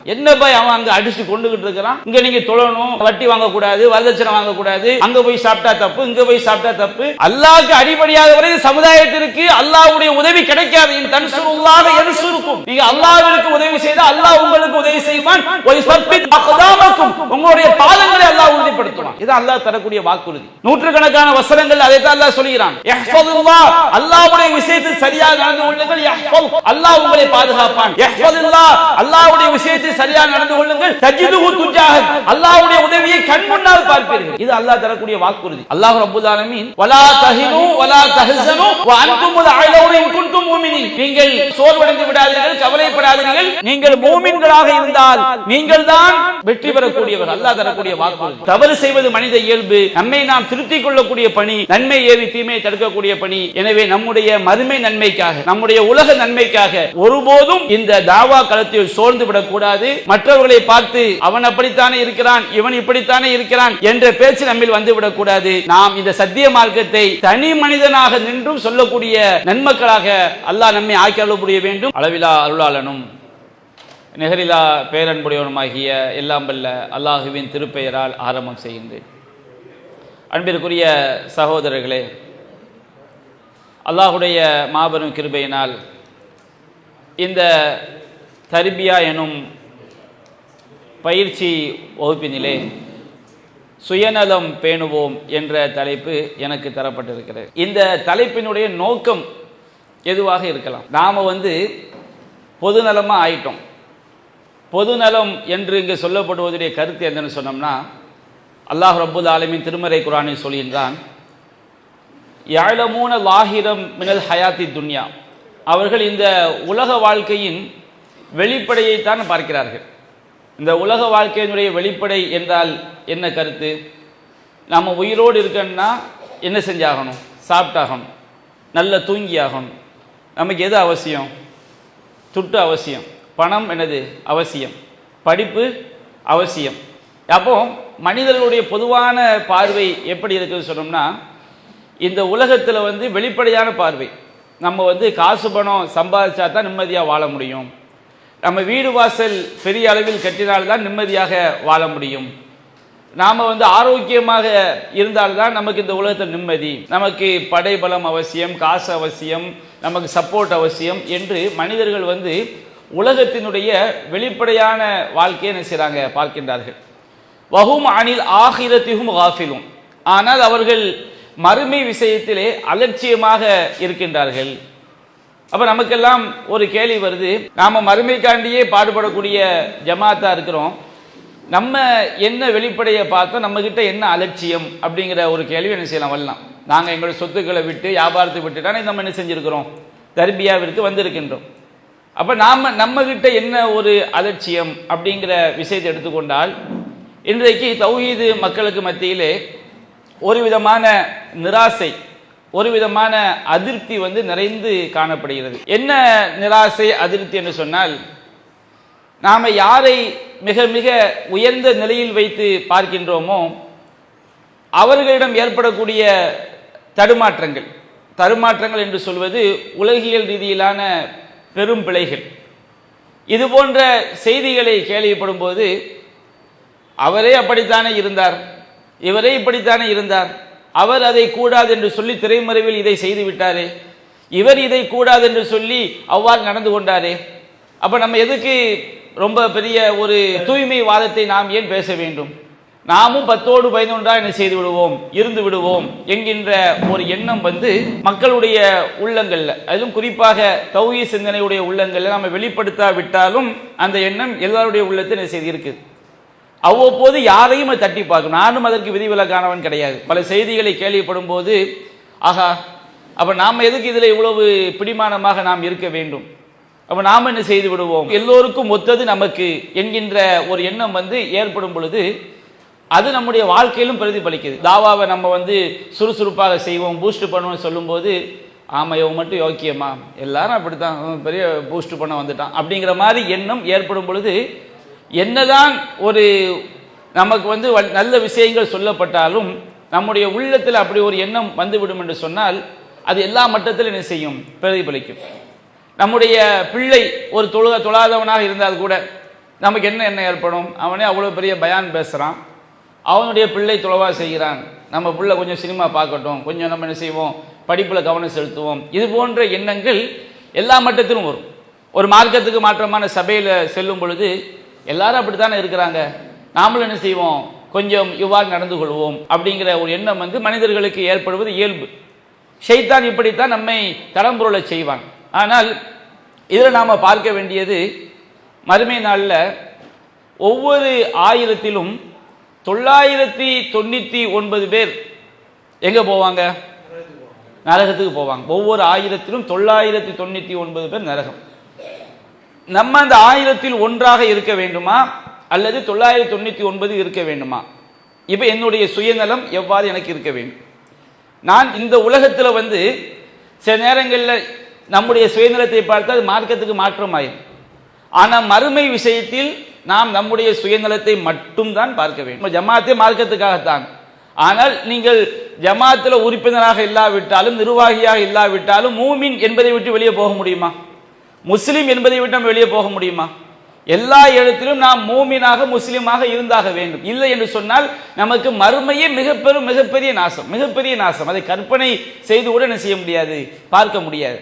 என்ன போய் அவன் அங்க அடிச்சு கொண்டுகிட்டு இருக்கிறான். இங்க நீங்க தொழணும், வட்டி வாங்கக்கூடாது, வரதட்சணை வாங்கக்கூடாது, அங்க போய் சாப்பிட்டா தப்பு, இங்க போய் சாப்பிட்டா தப்பு. அல்லாஹ்க்கு அடிப்படையாக வரை சமுதாயத்திற்கு அல்லாஹ்வுடைய உதவி கிடைக்காது. தன்சுருல்லாஹ யன்சுருக்கும். நீங்க அல்லாஹ்விற்கு உதவி செய்தா அல்லாஹ் உங்களுக்கு உதவி செய்வான். வயஸப்பித் அக்தாமக்கும். உங்களுடைய பாதங்களை அல்லாஹ் உறுதிப்படுத்துவான். இது அல்லாஹ் தரக்கூடிய வாக்குறுதி. நூற்றுக்கணக்கான வசனங்கள் அதை தான் அல்லாஹ் சொல்கிறான். யஹ்ஃபதுல்லாஹ். அல்லாஹ்வுடைய விஷயத்தில் சரியாக நடந்து கொள்ளுங்கள். யஹ்ஃபது. அல்லாஹ் உங்களை பாதுகாப்பான். யஹ்ஃபதுல்லாஹ். அல்லாஹ்வுடைய விஷயத்தில் சரியா நடந்து கொள்ளுங்கள். தஜிதுஹு துஜாஹக். அல்லாஹ்வுடைய உதவியை கண் முன்னால் பார்ப்பீர்கள். இது அல்லாஹ் தரக்கூடிய வாக்குறுதி. அல்லாஹ் ரப்பல் ஆலமீன் வலா தஹினு வலா தஹஸனு வ அன்துமுல் அலௌன இன் குன்தும் முஃமினீன். நீங்கள் சோர்வடைந்து விடாதீர்கள், கவலைப்படாதீர்கள். நீங்கள் மூமின்களாக இருந்தால் நீங்கள் தான் வெற்றி பெறக்கூடியவர். அல்லாஹ் தரக்கூடிய வாக்குறுதி. தவறு செய்வது மனித இயல்பு. நம்மை நாம் திருத்திக் கொள்ளக்கூடிய பணி, நன்மை ஏவி தீமையை தடுக்கக்கூடிய பணி. எனவே நம்முடைய மறுமை நன்மைக்காக, நம்முடைய உலக நன்மைக்காக ஒருபோதும் இந்த தாவா களத்தில் சோர்ந்து விடக்கூடாது. மற்றவர்களை பார்த்து அவன் அப்படித்தானே இருக்கிறான், இவன் இப்படித்தானே இருக்கிறான் என்ற பேச்சு நம்மில் வந்துவிடக் கூடாது. நாம் இந்த சத்திய மார்க்கத்தை தனி மனிதனாக நின்றும் சொல்லக்கூடிய நன்மக்களாக அல்லாஹ் நம்மை ஆக்கி அருள புரிய வேண்டும். அளவிலா அருளாளனும் நிகரிலா பேரன்புடையவனுமாகிய எல்லாம் வல்ல அல்லாஹுவின் திருப்பெயரால் ஆரம்பம் செய்கின்றேன். அன்பிற்குரிய சகோதரர்களே, அல்லாஹுடைய மாபெரும் கிருபையினால் இந்த தர்பியா எனும் பயிற்சி வகுப்பினிலே சுயநலம் பேணுவோம் என்ற தலைப்பு எனக்கு தரப்பட்டிருக்கிறது. இந்த தலைப்பினுடைய நோக்கம் எதுவாக இருக்கலாம். நாம் பொதுநலமாக ஆயிட்டோம். பொதுநலம் என்று இங்கு சொல்லப்படுவதுடைய கருத்து என்னன்னு சொன்னோம்னா, அல்லாஹ் ரப்புல் ஆலமீன் திருமறை குர்ஆனில் சொல்கின்றான், யஅலமூன லாஹிரம் மினல் ஹயாத்தி துன்யா. அவர்கள் இந்த உலக வாழ்க்கையின் வெளிப்படையைத்தான் பார்க்கிறார்கள். இந்த உலக வாழ்க்கையினுடைய வெளிப்படை என்றால் என்ன கருத்து? நம்ம உயிரோடு இருக்கணும்னா என்ன செஞ்சாகணும்? சாப்பிட்டாகணும், நல்ல தூங்கியாகணும். நமக்கு எது அவசியம்? துட்டு அவசியம், பணம் என்னது அவசியம், படிப்பு அவசியம். அப்போ மனிதர்களுடைய பொதுவான பார்வை எப்படி இருக்குன்னு சொன்னோம்னா, இந்த உலகத்தில் வெளிப்படையான பார்வை. நம்ம காசு பணம் சம்பாதிச்சா தான் நிம்மதியாக வாழ முடியும். நம்ம வீடு வாசல் பெரிய அளவில் கட்டினால்தான் நிம்மதியாக வாழ முடியும். நாம் ஆரோக்கியமாக இருந்தால்தான் நமக்கு இந்த உலகத்தில் நிம்மதி. நமக்கு படைபலம் அவசியம், காசு அவசியம், நமக்கு சப்போர்ட் அவசியம் என்று மனிதர்கள் உலகத்தினுடைய வெளிப்படையான வாழ்க்கையை என்ன செய்கிறாங்க? பார்க்கின்றார்கள். வஹும் அனில் ஆகிரத்திஹும் காஃபிலும். ஆனால் அவர்கள் மறுமை விஷயத்திலே அலட்சியமாக இருக்கின்றார்கள். அப்போ நமக்கெல்லாம் ஒரு கேள்வி வருது, நாம் மறுமைக்காண்டியே பாடுபடக்கூடிய ஜமாத்தா இருக்கிறோம், நம்ம என்ன வெளிப்படையை பார்த்தோம், நம்மக்கிட்ட என்ன அலட்சியம் அப்படிங்கிற ஒரு கேள்வி என்ன செய்யலாம் வரலாம். நாங்கள் எங்களுடைய சொத்துக்களை விட்டு வியாபாரத்தை விட்டுட்டானே நம்ம என்ன செஞ்சுருக்கிறோம்? தர்பியாவிற்கு வந்திருக்கின்றோம். அப்போ நம்மக்கிட்ட என்ன ஒரு அலட்சியம் அப்படிங்கிற விஷயத்தை எடுத்துக்கொண்டால், இன்றைக்கு தௌஹீது மக்களுக்கு மத்தியிலே ஒரு விதமான நிராசை, ஒரு விதமான அதிருப்தி நிறைந்து காணப்படுகிறது. என்ன நிராசை அதிருப்தி என்று சொன்னால், நாம் யாரை மிக மிக உயர்ந்த நிலையில் வைத்து பார்க்கின்றோமோ அவர்களிடம் ஏற்படக்கூடிய தடுமாற்றங்கள் என்று சொல்வது உலகியல் ரீதியிலான பெரும் பிழைகள். இது போன்ற செய்திகளை கேள்விப்படும் போது, அவரே அப்படித்தானே இருந்தார், இவரே இப்படித்தானே இருந்தார், அவர் அதை கூடாது என்று சொல்லி திரைமறைவில் இதை செய்து விட்டாரே, இவர் இதை கூடாது என்று சொல்லி அவ்வாறு நடந்து கொண்டாரே, அப்ப நம்ம எதுக்கு ரொம்ப பெரிய ஒரு தூய்மை வாதத்தை நாம் ஏன் பேச வேண்டும்? நாமும் 10ஓடு 11 என்ன செய்து விடுவோம், இருந்து விடுவோம் என்கின்ற ஒரு எண்ணம் மக்களுடைய உள்ளங்கள்ல, அதிலும் குறிப்பாக தௌஹீத் சிந்தனையுடைய உள்ளங்கள்ல நம்ம வெளிப்படுத்தாவிட்டாலும் அந்த எண்ணம் எல்லாருடைய உள்ளத்தில் என்ன செய்து இருக்குது. அவ்வப்போது யாரையும் தட்டி பார்க்கும். நானும் அதற்கு விதிவிலக்கானவன் கிடையாது. பல செய்திகளை கேள்விப்படும் போது, ஆகா, அப்ப நாம் எதுக்கு இதில் இவ்வளவு பிடிமானமாக நாம் இருக்க வேண்டும்? அப்ப நாம் என்ன செய்து விடுவோம், எல்லோருக்கும் ஒத்தது நமக்கு என்கின்ற ஒரு எண்ணம் ஏற்படும் பொழுது அது நம்முடைய வாழ்க்கையிலும் பிரதிபலிக்குது. தாவாவை நம்ம சுறுசுறுப்பாக செய்வோம், பூஸ்ட் பண்ணுவோம்னு சொல்லும்போது, ஆமா இவன் மட்டும் யோக்கியமா, எல்லாரும் அப்படித்தான், பெரிய பூஸ்ட் பண்ண வந்துட்டான் அப்படிங்கிற மாதிரி எண்ணம் ஏற்படும் பொழுது, என்னதான் ஒரு நமக்கு நல்ல விஷயங்கள் சொல்லப்பட்டாலும் நம்முடைய உள்ளத்தில் அப்படி ஒரு எண்ணம் வந்துவிடும் என்று சொன்னால் அது எல்லா மட்டத்திலும் என்ன செய்யும், பிரதிபலிக்கும். நம்முடைய பிள்ளை ஒரு தொழாதவனாக இருந்தால் கூட நமக்கு என்ன ஏற்படும்? அவனே அவ்வளோ பெரிய பயான் பேசுகிறான், அவனுடைய பிள்ளை துளவா செய்கிறான், நம்ம பிள்ளை கொஞ்சம் சினிமா பார்க்கட்டும், கொஞ்சம் நம்ம என்ன செய்வோம், படிப்பில் கவனம் செலுத்துவோம். இது போன்ற எண்ணங்கள் எல்லா மட்டத்திலும் வரும். ஒரு மார்க்கத்துக்கு மாற்றமான சபையில் செல்லும் பொழுது எல்லாரும் அப்படித்தானே இருக்கிறாங்க, நாமளும் என்ன செய்வோம், கொஞ்சம் இவ்வாறு நடந்து கொள்வோம் அப்படிங்கிற ஒரு எண்ணம் மனிதர்களுக்கு ஏற்படுவது இயல்பு. ஷைத்தான் இப்படித்தான் நம்மை தடம்புரள செய்வான். ஆனால் இதில் நாம் பார்க்க வேண்டியது, மறுமை நாளில் ஒவ்வொரு 1000த்திலும் 999 பேர் எங்கே போவாங்க? நரகத்துக்கு போவாங்க. ஒவ்வொரு 1000த்திலும் 999 பேர் நரகம். நம்ம அந்த 1000ல் ஒன்றாக இருக்க வேண்டுமா அல்லது 999 இருக்க வேண்டுமா? இப்போ என்னுடைய சுயநலம் எவ்வாறு எனக்கு இருக்க வேண்டும்? நான் இந்த உலகத்தில் சில நேரங்களில் நம்முடைய சுயநலத்தை பார்த்து அது மார்க்கத்துக்கு மாற்றமாயிரும். ஆனால் மறுமை விஷயத்தில் நாம் நம்முடைய சுயநலத்தை மட்டும்தான் பார்க்க வேண்டும். ஜமாத்தே மார்க்கத்துக்காகத்தான். ஆனால் நீங்கள் ஜமாத்தில் உறுப்பினராக இல்லாவிட்டாலும் நிர்வாகியாக இல்லாவிட்டாலும் மூமின் என்பதை விட்டு வெளியே போக முடியுமா? முஸ்லிம் என்பதை விட்டு நம்ம வெளியே போக முடியுமா? எல்லா இடத்திலும் நாம் மூமினாக முஸ்லிமாக இருந்தாக வேண்டும். இல்லை என்று சொன்னால் நமக்கு மறுமையே மிகப்பெரிய நாசம். அதை கற்பனை செய்து கூட என்ன செய்ய முடியாது, பார்க்க முடியாது.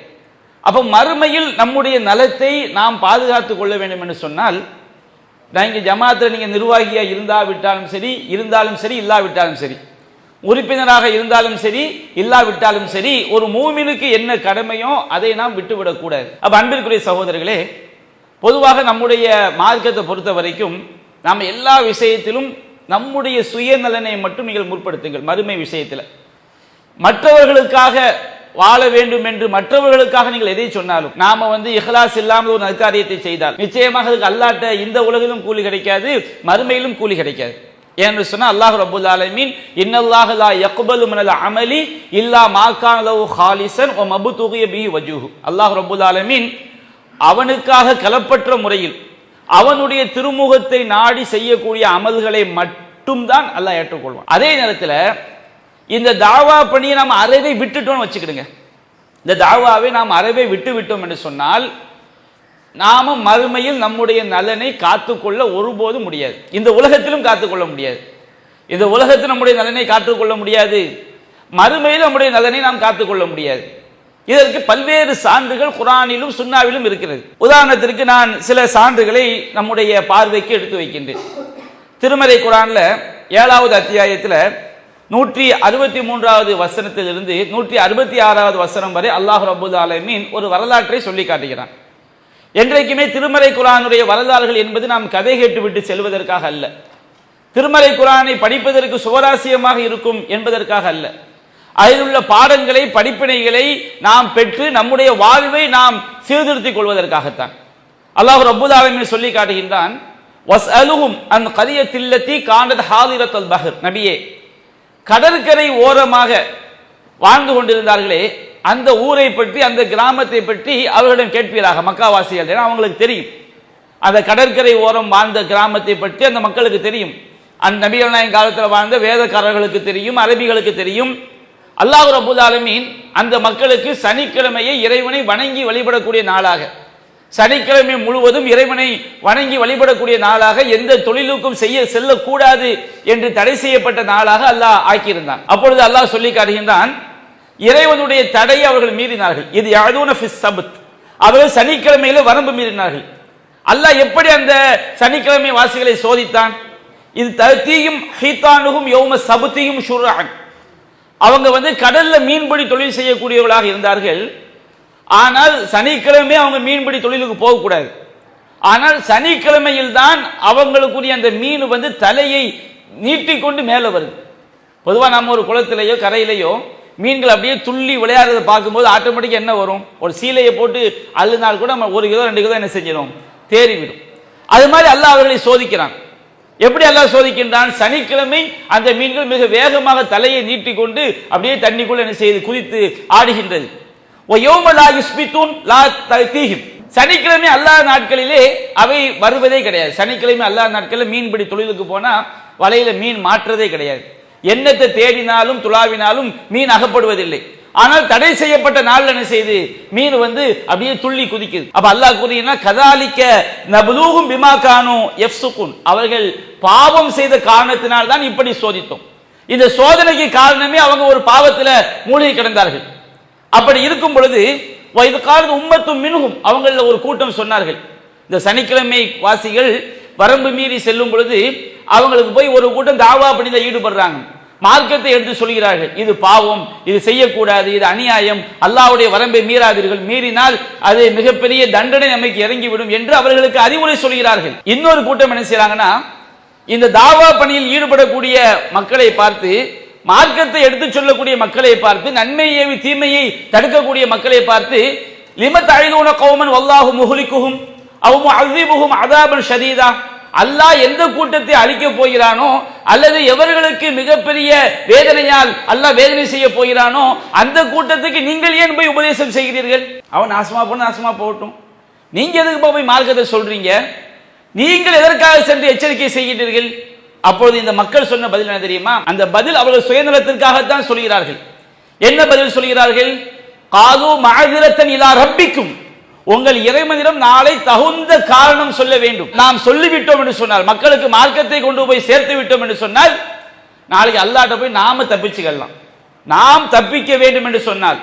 அப்போ மறுமையில் நம்முடைய நலத்தை நாம் பாதுகாத்துக் கொள்ள வேண்டும் என்று சொன்னால், இங்கே ஜமாத்தில் நீங்கள் நிர்வாகியாக இருந்தாலும் சரி இல்லாவிட்டாலும் சரி, உறுப்பினராக இருந்தாலும் சரி இல்லாவிட்டாலும் சரி, ஒரு மூமினுக்கு என்ன கடமையோ அதை நாம் விட்டுவிடக்கூடாது. அப்ப அன்பிற்குரிய சகோதரர்களே, பொதுவாக நம்முடைய மார்க்கத்தை பொறுத்த வரைக்கும் நாம் எல்லா விஷயத்திலும் நம்முடைய சுயநலனை மட்டும் நீங்கள் முற்படுத்துங்கள். மறுமை விஷயத்தில் மற்றவர்களுக்காக வாழ வேண்டும் என்று மற்றவர்களுக்காக நீங்கள் எதை சொன்னாலும், நாம இஹ்லாஸ் இல்லாமல் ஒரு நற்காரியத்தை செய்தால் நிச்சயமாக அதுக்கு அல்லாஹ்ட்ட இந்த உலகிலும் கூலி கிடைக்காது, மறுமையிலும் கூலி கிடைக்காது. என்று சொன்னா அல்லாஹ் ரப்பல் ஆலமீன் இன்னல்லாஹ லா யக்பலு மினல் அமலி இல்லா மா கான லஹு ஹாலிஸன் வ மப்துகிய பிஹி வஜ்ஹு. அல்லாஹ் ரப்பல் ஆலமீன் அவனுக்காக கலப்பற்ற முறையில் அவனுடைய திருமுகத்தை நாடி செய்யக்கூடிய அமல்களை மட்டும்தான் அல்லாஹ் ஏற்றுக்கொள்வான். அதே நேரத்தில் இந்த தாவா பணியை நாம் அறவே விட்டுட்டோம்னு வச்சுக்கிடுங்க. இந்த தாவாவை நாம் அறவே விட்டோம் என்று சொன்னால் நாம மறுமையில் நம்முடைய நலனை காத்துக்கொள்ள ஒருபோதும் முடியாது. இந்த உலகத்திலும் காத்துக்கொள்ள முடியாது. இந்த உலகத்தில் நம்முடைய நலனை காத்துக்கொள்ள முடியாது, மறுமையில் நம்முடைய நலனை நாம் காத்துக்கொள்ள முடியாது. இதற்கு பல்வேறு சான்றுகள் குர்ஆனிலும் சுன்னாவிலும் இருக்கிறது. உதாரணத்திற்கு நான் சில சான்றுகளை நம்முடைய பார்வைக்கு எடுத்து வைக்கின்றேன். திருமறை குர்ஆன்ல 7வது அத்தியாயத்தில் 163வது வசனத்திலிருந்து 166வது வசனம் வரை அல்லாஹ் ரப்பல் ஆலமீன் ஒரு வரலாற்றை சொல்லி காட்டுகிறான். என்றைக்குமே திருமறை குர்ஆனுடைய வரலாறுகள் என்பது நாம் கதை கேட்டுவிட்டு செல்வதற்காக அல்ல, திருமறை குர்ஆனை படிப்பதற்கு சுவராசியமாக இருக்கும் என்பதற்காக அல்ல, அதில் உள்ள பாடங்களை படிப்பினைகளை நாம் பெற்று நம்முடைய வாழ்வை நாம் சீர்திருத்திக் கொள்வதற்காகத்தான். அல்லாஹ் ரப்பல் ஆலமீன் சொல்லி காட்டுகின்றான், வஸ்அலுஹும் அன் கரியத்தில்லதி கானத் ஹாதிரத்துல் பஹர். நபியே, கடற்கரை ஓரமாக வாழ்ந்து கொண்டிருந்தார்களே அந்த ஊரை பற்றி, அந்த கிராமத்தை பற்றி அவர்களிடம் கேட்பீராக. மக்காவாசிகள், ஏன்னா அவங்களுக்கு தெரியும் அந்த கடற்கரை ஓரம் வாழ்ந்த கிராமத்தை பற்றி அந்த மக்களுக்கு தெரியும். அந்த நபிகள் நாயகம் காலத்தில் வாழ்ந்த வேதக்காரர்களுக்கு தெரியும், அரபிகளுக்கு தெரியும். அல்லாஹ் ரப்பல் ஆலமீன் அந்த மக்களுக்கு சனிக்கிழமையை இறைவனை வணங்கி வழிபடக்கூடிய நாளாக, சனிக்கிழமை முழுவதும் இறைவனை வணங்கி வழிபடக்கூடிய நாளாக, எந்த தொழிலுக்கும் செல்லக்கூடாது என்று தடை செய்யப்பட்ட நாளாக அல்லாஹ் ஆக்கியிருந்தான். அப்பொழுது அல்லாஹ் சொல்லி காட்டுகின்றான், இறைவனுடைய தடையை அவர்கள் மீறினார்கள். இது யஅதூன ஃபிஸ் சப்த், அவர்கள் சனிக்கிழமையில வரம்பு மீறினார்கள். அல்லாஹ் எப்படி அந்த சனிக்கிழமை வாசிகளை சோதித்தான்? இது தீயும் ஹீதானுகும் யௌம சபுத்தியும் ஷுர்ஆன். அவங்க கடல்ல மீன்பிடி தொழில் செய்யக்கூடியவர்களாக இருந்தார்கள். ஆனால் சனிக்கிழமை அவங்க மீன்பிடி தொழிலுக்கு போகக்கூடாது. ஆனால் சனிக்கிழமையில் தான் அவங்களுக்குரிய அந்த மீன் தலையை நீட்டிக்கொண்டு மேலே வருது. பொதுவாக நம்ம ஒரு குளத்திலேயோ கரையிலேயோ மீன்கள் அப்படியே துள்ளி விளையாடுறதை பார்க்கும்போது ஆட்டோமேட்டிக்காக என்ன வரும், ஒரு சீலையை போட்டு அள்ளினால் கூட நம்ம 1 கிலோ 2 கிலோ என்ன செஞ்சிடும், தேறிவிடும். அது மாதிரி அல்லாஹ் அவர்களை சோதிக்கிறான். எப்படி அல்லாஹ் சோதிக்கின்றான்? சனிக்கிழமை அந்த மீன்கள் மிக வேகமாக தலையை நீட்டிக்கொண்டு அப்படியே தண்ணிக்குள்ள என்ன செய்து குதித்து ஆடுகின்றது. சனிக்கிழமை அல்லாஹ் நாட்களிலே அவை வருவதே கிடையாது. சனிக்கிழமை அல்லாஹ் நாட்களில் மீன்பிடி தொழிலுக்கு போனா வலையில மீன் மாற்றதே கிடையாது. எண்ணத்தை தேடினாலும் துளாவினாலும் மீன் அகப்படுவதில்லை. ஆனால் தடை செய்யப்பட்ட நாள் என்ன செய்து மீன் அப்படியே துள்ளி குதிக்குது. அப்ப அல்லாஹ் கூறினா கதாலிக்க நபுலூஹும் பிமா கானூ யஃப்சுகுன், அவர்கள் பாவம் செய்த காரணத்தினால் தான் இப்படி சோதித்தோம். இந்த சோதனைக்கு காரணமே அவங்க ஒரு பாவத்துல மூழ்கி கிடந்தார்கள். அப்படி இருக்கும் பொழுது இது காரணம் உம்மத்தும் மின்ஹும், அவங்கள ஒரு கூட்டம் சொன்னார்கள், இந்த சனிக்கிழமை வாசிகள் வரம்பு மீறி செல்லும் பொழுது அவங்களுக்கு போய் ஒரு கூட்டம் தாவா பணியில் ஈடுபடுறாங்க, மார்க்கத்தை எடுத்து சொல்கிறார்கள், இது பாவம், இது செய்யக்கூடாது, இது அநியாயம், அல்லாஹ்வுடைய வரம்பை மீறாதீர்கள், மீறினால் அது மிகப்பெரிய தண்டனை நமக்கு இறங்கிவிடும் என்று அவர்களுக்கு அறிவுரை சொல்கிறார்கள். இன்னொரு கூட்டம் என்ன செய்யறாங்கன்னா, இந்த தாவா பணியில் ஈடுபடக்கூடிய மக்களை பார்த்து, மார்க்கத்தை எடுத்து சொல்லக்கூடிய மக்களை பார்த்து, நன்மை ஏவி தீமையை தடுக்கக்கூடிய மக்களை பார்த்து, லிமத் அழிதூன கௌமன் வல்லாஹு முஹ்லிகுஹும் அவ் முஅஸிபுஹும் அஸாபன் ஷதீதா, அல்லாஹ் எந்த கூட்டத்தை அழிக்க போகிறானோ அல்லது எவர்களுக்கு மிகப்பெரிய வேதனையால் அல்லாஹ் வேதனை செய்ய போகிறானோ அந்த கூட்டத்துக்கு நீங்கள் ஏன் போய் உபதேசம் செய்கிறீர்கள்? அவன் நாசமா போன நாசமா போகட்டும், நீங்க எதுக்கு போய் மார்க்கத்தை சொல்றீங்க? நீங்கள் எதற்காக சென்று எச்சரிக்கை செய்கிறீர்கள்? அப்பொழுது இந்த மக்கள் சொன்ன பதில் என்ன தெரியுமா? அந்த பதில் அவர்கள் சுயநலத்திற்காகத்தான் சொல்கிறார்கள். என்ன பதில் சொல்கிறார்கள்? காது மஅதிரத்தன் இலா ரப்பிக்கும், உங்கள் இறைவனிடம் நாளை தகுந்த காரணம் சொல்ல வேண்டும். நாம் சொல்லிவிட்டோம் என்று சொன்னால், மக்களுக்கு மார்க்கத்தை கொண்டு போய் சேர்த்து விட்டோம் என்று சொன்னால், நாளைக்கு அல்லாஹ்ட்ட போய் நாம தப்பிச்சுக்கலாம். நாம் தப்பிக்க வேண்டும் என்று சொன்னால்,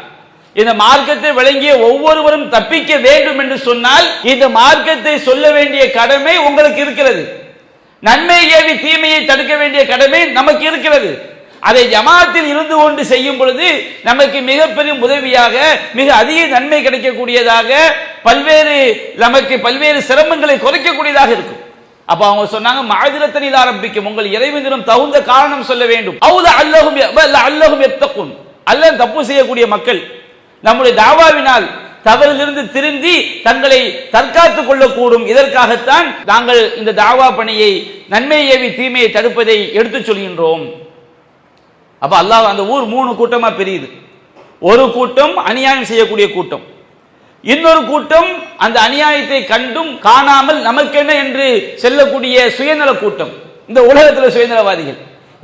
இந்த மார்க்கத்தை விளங்கிய ஒவ்வொருவரும் தப்பிக்க வேண்டும் என்று சொன்னால், இந்த மார்க்கத்தை சொல்ல வேண்டிய கடமை உங்களுக்கு இருக்கிறது. நன்மை ஏவி தீமையை தடுக்க வேண்டிய கடமை நமக்கு இருக்கிறது. அதை ஜமாத்தில் இருந்து கொண்டு செய்யும் பொழுது நமக்கு மிகப்பெரிய உதவியாக, மிக அதிக நன்மை கிடைக்கக்கூடியதாக, நமக்கு பல்வேறு சிரமங்களை குறைக்கக்கூடியதாக இருக்கும். அப்ப அவங்க சொன்னாங்க, மஅதிரத்தன் இலா ரப்பிக்கும், உங்கள் இறைவனிடம் தகுந்த காரணம் சொல்ல வேண்டும். அவுத அல்லஹும் யத்தகுன், அல்லாஹ் தப்பு செய்யக்கூடிய மக்கள் நம்முடைய தாவாவினால் தவறிலிருந்து திருந்தி தங்களை தற்காத்துக் கொள்ளக்கூடும். இதற்காகத்தான் நாங்கள் இந்த தாவா பணியை, நன்மை ஏவி தீமையை தடுப்பதை எடுத்துச் சொல்கின்றோம். அப்ப அல்லாஹ் அந்த ஊர் 3 கூட்டமா பிரியுது. ஒரு கூட்டம் அநியாயம் செய்யக்கூடிய கூட்டம், இன்னொரு கூட்டம் அந்த அநியாயத்தை கண்டும் காணாமல் நமக்கென்ன என்று செல்லக்கூடிய சுயநல கூட்டம். இந்த உலகத்தில் சுயநலவாதிகள்,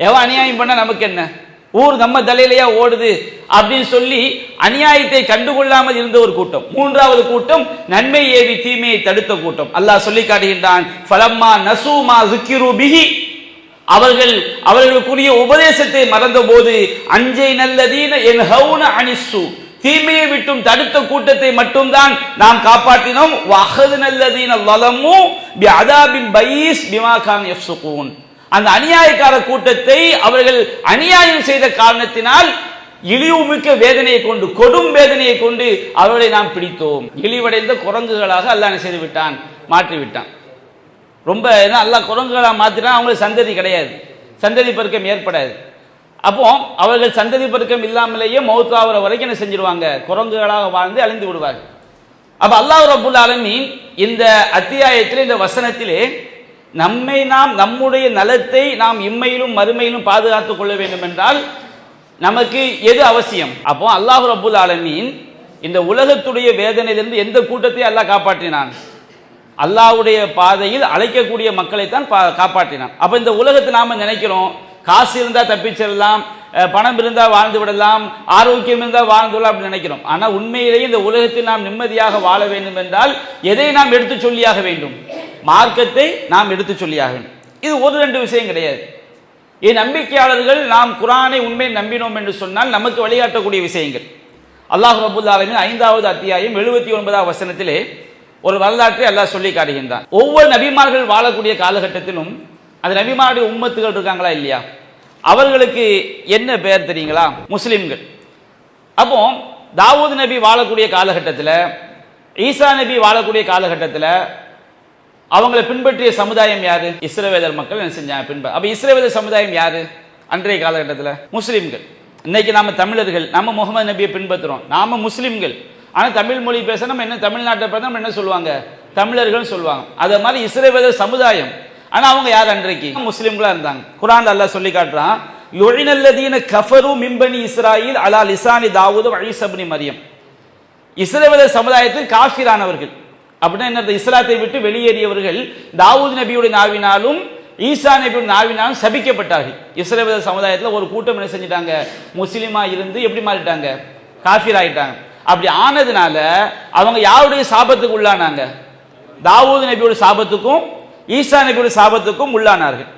எவன் அநியாயம் பண்ண நமக்கு என்ன, ஊர் நம்ம தலையிலையா ஓடுது அப்படின்னு சொல்லி அநியாயத்தை கண்டுகொள்ளாமல் இருந்த ஒரு கூட்டம். 3வது கூட்டம் நன்மை ஏவி தீமையை தடுத்த கூட்டம். அல்லாஹ் சொல்லி காட்டுகின்றான், ஃபலம்மா நசூமா ஸுக்கிரு பிஹி, அவர்களுக்குரிய உபதேசத்தை மறந்த போது, அஞ்சை நல்லதீன யன்ஹவுன அனிஸ்ஸு, தீமையை விட்டும் தடுத்த கூட்டத்தை மட்டும்தான் நாம் காப்பாற்றினோம். வஅஹது நல்லதீன ஸலமு பிஅதாபின் பைஸ் பிமா கான் யஃப்ஸுகூன், அந்த அநியாயக்கார கூட்டத்தை அவர்கள் அநியாயம் செய்த காரணத்தினால் இழிவுமிக்க வேதனையை கொண்டு, கொடும் வேதனையை கொண்டு அவர்களை நாம் பிடித்தோம். இழிவடைந்த குரங்குகளாக அல்லாஹ் செய்து விட்டான், மாற்றி விட்டான். ரொம்ப அல்லாஹ் குரங்குகளாக மாற்றினா அவங்களுக்கு சந்ததி கிடையாது, சந்ததி பெருக்கம் ஏற்படாது. அப்போ அவர்கள் சந்ததி பெருக்கம் இல்லாமலேயே மௌத்தாகிற வரைக்கும் என்ன செஞ்சிருவாங்க, குரங்குகளாக வாழ்ந்து அழிந்து விடுவார்கள். அப்ப அல்லாஹ் ரப்புல் ஆலமீன் இந்த அத்தியாயத்திலே, இந்த வசனத்திலே நம்முடைய நலத்தை நாம் இம்மையிலும் மறுமையிலும் பாதுகாத்துக் கொள்ள வேண்டும் என்றால் நமக்கு எது அவசியம்? அப்போ அல்லாஹ் ரப்புல் ஆலமீன் இந்த உலகத்துடைய வேதனையிலிருந்து எந்த கூட்டத்தை அல்லாஹ் காப்பாற்றினான்? அல்லாஹ்வுடைய பாதையில் அழைக்கக்கூடிய மக்களைத்தான் காப்பாற்றினான். அப்ப இந்த உலகத்தை நாம நினைக்கிறோம், காசு இருந்தா தப்பிச்சிடலாம், பணம் இருந்தா வாழ்ந்து விடலாம், ஆரோக்கியம் இருந்தா வாழ்ந்து விடலாம் அப்படின்னு நினைக்கிறோம். ஆனா உண்மையிலேயே இந்த உலகத்தில் நாம் நிம்மதியாக வாழ வேண்டும் என்றால் எதை நாம் எடுத்து சொல்லியாக வேண்டும்? மார்க்கத்தை நாம் எடுத்து சொல்லியாக வேண்டும். இது 1-2 விஷயம் கிடையாது. நம்பிக்கையாளர்கள் நாம் குர்ஆனை உண்மை நம்பினோம் என்று சொன்னால் நமக்கு வழிகாட்டக்கூடிய விஷயங்கள். அல்லாஹ் ரப்புல் ஆலமீன் 5வது அத்தியாயம் 79வது வசனத்திலே ஒரு வரலாற்றை அல்லாஹ் சொல்லி காட்டுகின்றான். ஒவ்வொரு நபிமார்கள் வாழக்கூடிய காலகட்டத்திலும் அந்த நபிமாருடைய உம்மத்துகள் இருக்காங்களா இல்லையா, அவர்களுக்கு என்ன பெயர் தெரியுங்களா? முஸ்லிம்கள். அப்போ தாவூத் நபி வாழக்கூடிய காலகட்டத்தில், ஈசா நபி வாழக்கூடிய காலகட்டத்தில் அவங்களை பின்பற்றிய சமுதாயம் யாரு? இஸ்ரவேலர் மக்கள் என்ன செஞ்சாங்க? அப்ப இஸ்ரவேலர் சமுதாயம் யாரு அன்றைய காலகட்டத்தில்? முஸ்லிம்கள். இன்னைக்கு நாம தமிழர்கள், நம்ம முகமது நபியை பின்பற்றுறோம், நாம முஸ்லிம்கள். ஆனா தமிழ் மொழி பேச நம்ம என்ன, தமிழ்நாட்டை பார்த்தா நம்ம என்ன சொல்லுவாங்க? தமிழர்கள் சொல்லுவாங்க. அதே மாதிரி இஸ்ரவேலர் சமுதாயம், ஆனா அவங்க யார்? அன்றைக்கு முஸ்லிம்களா இருந்தாங்க. குர்ஆன்ல அல்லாஹ் சொல்லி காட்டுறான், யுஇனல்லதீன கஃபரு மின் பனி இஸ்ராயீல் அலா லிசானி தாவூத் வ ஈஸா இப்னு மரியம். இஸ்ரவேலர் சமுதாயத்தில் காஃபிரானவர்கள் அப்படின்னா என்ன? இஸ்லாத்தை விட்டு வெளியேறியவர்கள் தாவூத் நபியுடைய நாவினாலும் ஈசா நபியுடைய நாவினாலும் சபிக்கப்பட்டார்கள். இஸ்ரவேலர் சமுதாயத்தில் ஒரு கூட்டம் என்ன செஞ்சிட்டாங்க? முஸ்லிமா இருந்து எப்படி மாறிட்டாங்க? காஃபிர் ஆயிட்டாங்க. அப்படி ஆனதுனால அவங்க யாருடைய சாபத்துக்கு உள்ளானாங்க? தாவூது நபியோட சாபத்துக்கும் ஈசா நபியோட சாபத்துக்கும் உள்ளானார்கள்.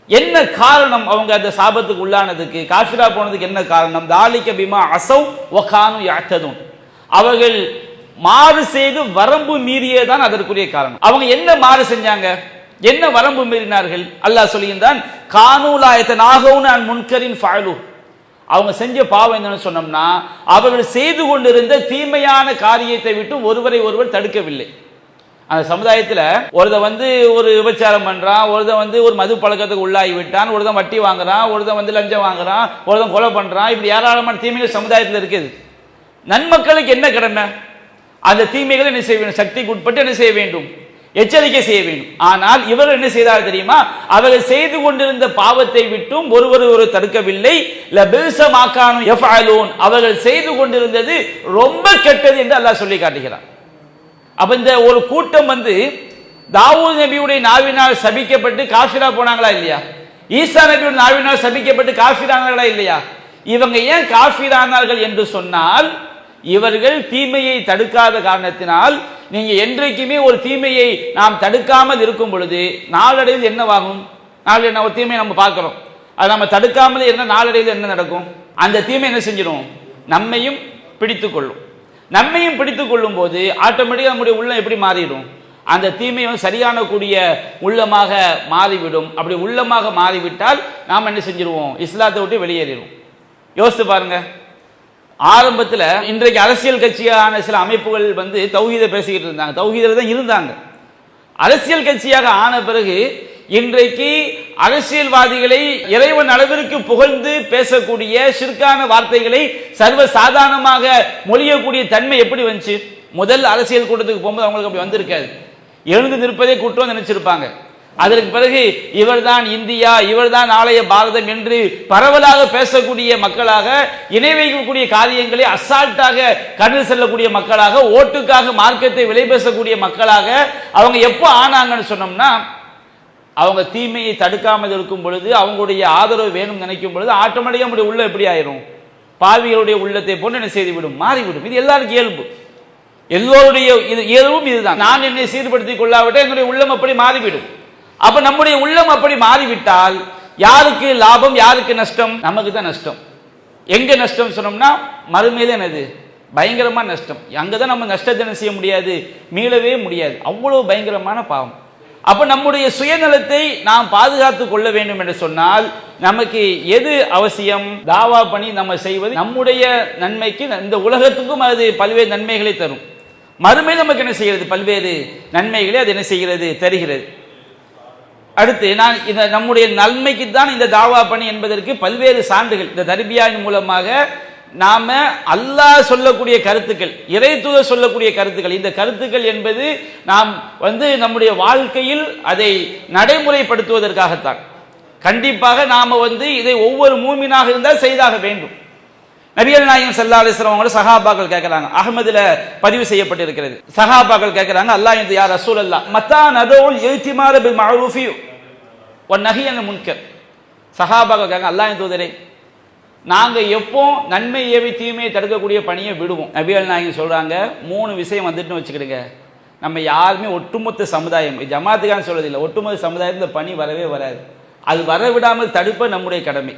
என்ன காரணம் அவங்க அந்த சாபத்துக்கு உள்ளானதுக்கு, காஃபிரா போனதுக்கு என்ன காரணம்? தாலிக பிமா அஸவ் வ கானூ யஅ்ததுன், அவர்கள் மாறு செய்து வரம்பு மீறியதான் அதற்குரிய காரணம். அவங்க என்ன மாறு செஞ்சாங்க, என்ன வரம்பு மீறினார்கள்? அல்லாஹ் சொல்லுகின்றான், கானூ லா யதனாஹூன அன் முன்கரின் ஃபஅலு, அவங்க செஞ்ச பாவம் என்னன்னு சொன்னோம்னா அவர்கள் செய்து கொண்டிருந்த தீமையான காரியத்தை விட்டு ஒருவரை ஒருவர் தடுக்கவில்லை. அந்த சமுதாயத்தில் ஒருத்தன் ஒரு விபச்சாரம் பண்றான், ஒருத்தன் ஒரு மது பழக்கத்துக்கு உள்ளாகி விட்டான், ஒருத்தன் வட்டி வாங்குறான், ஒருத்தன் லஞ்சம் வாங்குறான், ஒருத்தன் கொலை பண்றான். இப்படி ஏராளமான தீமைகள் சமுதாயத்தில் இருக்குது. நன்மக்களுக்கு என்ன கடமை? அந்த தீமைகளை என்ன செய்ய வேண்டும்? சக்திக்கு உட்பட்டு என்ன செய்ய வேண்டும்? எச்சரிக்கை செய்ய வேண்டும். ஆனால் இவர்கள் என்ன செய்தார் தெரியுமா? அவர்கள் செய்து கொண்டிருந்த பாவத்தை விட்டும் ஒருவர் தடுக்கவில்லை. லபிஸமாகானு யஃஅலூன், அவர்கள் செய்து கொண்டிருந்தது ரொம்ப கெட்டது என்று அல்லாஹ் சொல்லி காட்டுகிறார். அப்ப இந்த ஒரு கூட்டம் தாவூது நபியுடைய நாவினால் சபிக்கப்பட்டு காஃபிரா போனாங்களா இல்லையா? ஈசா நபியுடைய நாவினால் சபிக்கப்பட்டு காஃபிரானார்களா இல்லையா? இவங்க ஏன் காஃபிரானார்கள் என்று சொன்னால், இவர்கள் தீமையை தடுக்காத காரணத்தினால். நீங்க என்றைக்குமே ஒரு தீமையை நாம் தடுக்காமல் இருக்கும் பொழுது நாளடைவில் என்னவாகும்? நாளை ஒரு தீமையை நம்ம பார்க்கிறோம், அது நம்ம தடுக்காமல் இருந்த நாளடைவில் என்ன நடக்கும்? அந்த தீமை என்ன செஞ்சிடும்? நம்மையும் பிடித்துக் கொள்ளும். நம்மையும் பிடித்துக் கொள்ளும் போது ஆட்டோமேட்டிக்காக நம்முடைய உள்ளம் எப்படி மாறிடும்? அந்த தீமையை சரியான கூடிய உள்ளமாக மாறிவிடும். அப்படி உள்ளமாக மாறிவிட்டால் நாம் என்ன செஞ்சிருவோம்? இஸ்லாத்தை விட்டு வெளியேறிடுவோம். யோசித்து பாருங்க. ஆரம்பத்தில் இன்றைக்கு அரசியல் கட்சியான சில அமைப்புகள் தௌஹீதை பேசிக்கிட்டு இருந்தாங்க, தௌஹீதில் தான் இருந்தாங்க. அரசியல் கட்சியாக ஆன பிறகு இன்றைக்கு அரசியல்வாதிகளை இறைவன் அளவிற்கு புகழ்ந்து பேசக்கூடிய ஷிர்கான வார்த்தைகளை சர்வ சாதாரணமாக மொழியக்கூடிய தன்மை எப்படி வந்துச்சு? முதல் அரசியல் கூட்டத்துக்கு போகும்போது அவங்களுக்கு அப்படி வந்திருக்காது. எழுந்து நிற்பதே கூட்டம் நினைச்சிருப்பாங்க. அதற்கு பிறகு இவர்தான் இந்தியா, இவர்தான் நாளைய பாரதம் என்று பரவலாக பேசக்கூடிய மக்களாக, இணை வைக்கக்கூடிய காரியங்களை அசால்ட்டாக கடந்து செல்லக்கூடிய மக்களாக, ஓட்டுக்காக மார்க்கத்தை விலை பேசக்கூடிய மக்களாக அவங்க எப்போ ஆனாங்கன்னு சொன்னோம்னா, அவங்க தீமையை தடுக்காமல் இருக்கும் பொழுது, அவங்களுடைய ஆதரவு வேணும் நினைக்கும் பொழுது ஆட்டோமேட்டிக்காக நம்முடைய உள்ள எப்படி ஆயிரும்? பாவிகளுடைய உள்ளத்தை போன்று என்ன செய்துவிடும்? மாறிவிடும். இது எல்லாருக்கும் இயல்பு, எல்லோருடைய இயல்பும் இதுதான். நான் என்னை சீர்படுத்திக் கொள்ளாவிட்டால் என்னுடைய உள்ளம் அப்படி மாறிவிடும். அப்ப நம்முடைய உள்ளம் அப்படி மாறிவிட்டால் யாருக்கு லாபம், யாருக்கு நஷ்டம்? நமக்கு தான் நஷ்டம். எங்க நஷ்டம் சொன்னோம்னா மறுமையில என்னது? பயங்கரமான நஷ்டம். அங்கதான் நம்ம நஷ்டத்தை செய்ய முடியாது, மீளவே முடியாது. அவ்வளவு பயங்கரமான பாவம். அப்ப நம்முடைய சுயநலத்தை நாம் பாதுகாத்துக் கொள்ள வேண்டும் என்று சொன்னால் நமக்கு எது அவசியம்? தாவா பணி நம்ம செய்வது நம்முடைய நன்மைக்கு, இந்த உலகத்துக்கும் அது பல்வேறு நன்மைகளை தரும். மறுமை நமக்கு என்ன செய்கிறது? பல்வேறு நன்மைகளை அது என்ன செய்கிறது? தருகிறது. அடுத்து நான் இந்த நம்முடைய நன்மைக்கு தான் இந்த தாவா பணி என்பதற்கு பல்வேறு சான்றுகள் இந்த தர்பியாவின் மூலமாக நாம அல்லாஹ் சொல்லக்கூடிய கருத்துக்கள், இறை தூதர் சொல்லக்கூடிய கருத்துக்கள், இந்த கருத்துக்கள் என்பது நாம் நம்முடைய வாழ்க்கையில் அதை நடைமுறைப்படுத்துவதற்காகத்தான். கண்டிப்பாக நாம இதை ஒவ்வொரு மூமினாக இருந்தால் செய்தாக வேண்டும். நபிகள் நாயகம் ஸல்லல்லாஹு அலைஹி வஸல்லம் அவங்கள சஹாபாக்கள் கேட்கறாங்க, அஹ்மதுல பதிவு செய்யப்பட்டிருக்கிறது. சஹாபாக்கள் கேட்கறாங்க, அல்லாஹ் யா ரசூலல்லாஹ் மத்தா நதூல் இல்திமார பில் மஅரூஃபி வ நஹி அனில் முன்கர். சஹாபாக்கள் கேட்கறாங்க, அல்லாஹ்வின் தூதரே, நாங்க எப்போ நன்மை ஏவி தீமையை தடுக்கக்கூடிய பணியை விடுவோம்? நபிகள் நாயகம் சொல்றாங்க, 3 விஷயம் வந்துட்டுன்னு வச்சுக்கிடுங்க, நம்ம யாருமே ஒட்டுமொத்த சமுதாயம், ஜமாத்துக்கான சொல்றதில்லை, ஒட்டுமொத்த சமுதாயம் இந்த பணி வரவே வராது. அது வரவிடாமல் தடுப்ப நம்முடைய கடமை.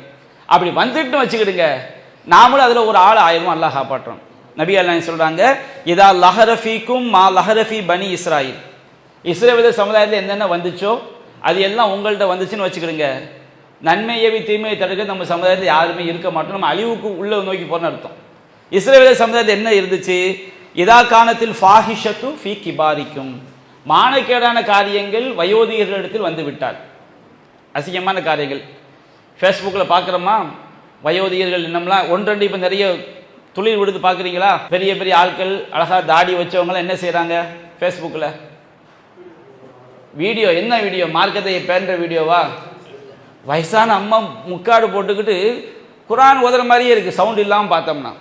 அப்படி வந்துட்டு வச்சுக்கிடுங்க, நாமளும் அதுல ஒரு ஆள் ஆயிரம் அல்லாஹ் காப்பாற்றோம். நபிகள் நாயகம் சொல்றாங்க, இதா லஹரஃபீக்கும் மா லஹரஃபி பனி இஸ்ராயில், இஸ்ரவேல் சமுதாயத்தில் என்னென்ன வந்துச்சோ அது எல்லாம் உங்கள்கிட்ட வந்துச்சுன்னு வச்சுக்கிடுங்க, நன்மை ஏவி தீமையை தடுக்க நம்ம சமுதாயத்தில் யாருமே இருக்க மாட்டோம், நம்ம அழிவுக்கு உள்ள நோக்கி போறோம்னு அர்த்தம். இஸ்ரவேல் சமுதாயத்தில் என்ன இருந்துச்சு? இதா கானத்தில் ஃபாஹிஷத்து ஃபீ கிபாரிக்கும், மானக்கேடான காரியங்கள் வயோதிகர்களிடத்தில் வந்து விட்டால், அசிங்கமான காரியங்கள் ஃபேஸ்புக்கில் பார்க்குறோமா? வயோதிகர்கள் என்னம்லாம் ஒன்றெண்டு இப்போ நிறைய துளிர் விடுத்து பார்க்குறீங்களா? பெரிய பெரிய ஆட்கள் அழகாக தாடி வச்சவங்களாம் என்ன செய்கிறாங்க? ஃபேஸ்புக்கில் வீடியோ, என்ன வீடியோ? மார்க்கத்தை பேண்ட வீடியோவா? வயசான அம்மா முக்காடு போட்டுக்கிட்டு குரான் ஓதுற மாதிரியே இருக்குது, சவுண்ட் இல்லாமல் பார்த்தோம்னா.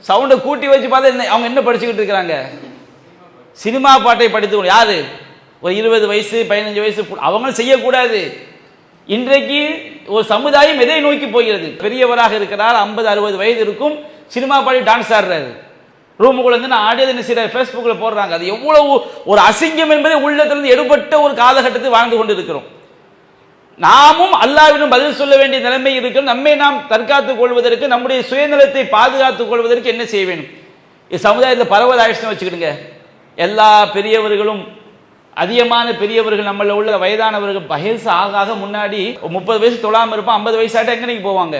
சவுண்டை கூட்டி வச்சு பார்த்தா என்ன அவங்க என்ன படிச்சுக்கிட்டு இருக்கிறாங்க? சினிமா பாட்டை படித்து. யாரு? ஒரு 20 வயசு 15 வயசு அவங்களும் செய்யக்கூடாது. இன்றைக்கு ஒரு சமுதாயம் எதை நோக்கி போகிறது? பெரியவராக இருக்கிறார், 50-60 வயது இருக்கும், சினிமா பாடி டான்ஸ் ஆடுறாரு, ரூமுக்குள்ள இருந்து நான் ஆடியது என்ன செய்யறாரு, ஃபேஸ்புக்கில் போடுறாங்க. அது எவ்வளவு ஒரு அசிங்கம் என்பதை உள்ளத்திலிருந்து எடுபட்ட ஒரு காலகட்டத்தில் வாழ்ந்து கொண்டு இருக்கிறோம். நாமும் அல்லாஹ்விடம் பதில் சொல்ல வேண்டிய நிலைமை இருக்கிறது. நம்மை நாம் தற்காத்துக் கொள்வதற்கு, நம்முடைய சுயநலத்தை பாதுகாத்துக் கொள்வதற்கு என்ன செய்ய வேண்டும்? சமுதாயத்தில் பரவலாயிடுச்சுன்னு வச்சுக்கிடுங்க. எல்லா பெரியவர்களும், அதிகமான பெரியவர்கள், நம்மள உள்ள வயதானவர்கள் வயசு ஆக முன்னாடி 30 வயசு தொழாமல் இருப்பான், 50 வயசு ஆகிட்ட எங்கனைக்கு போவாங்க?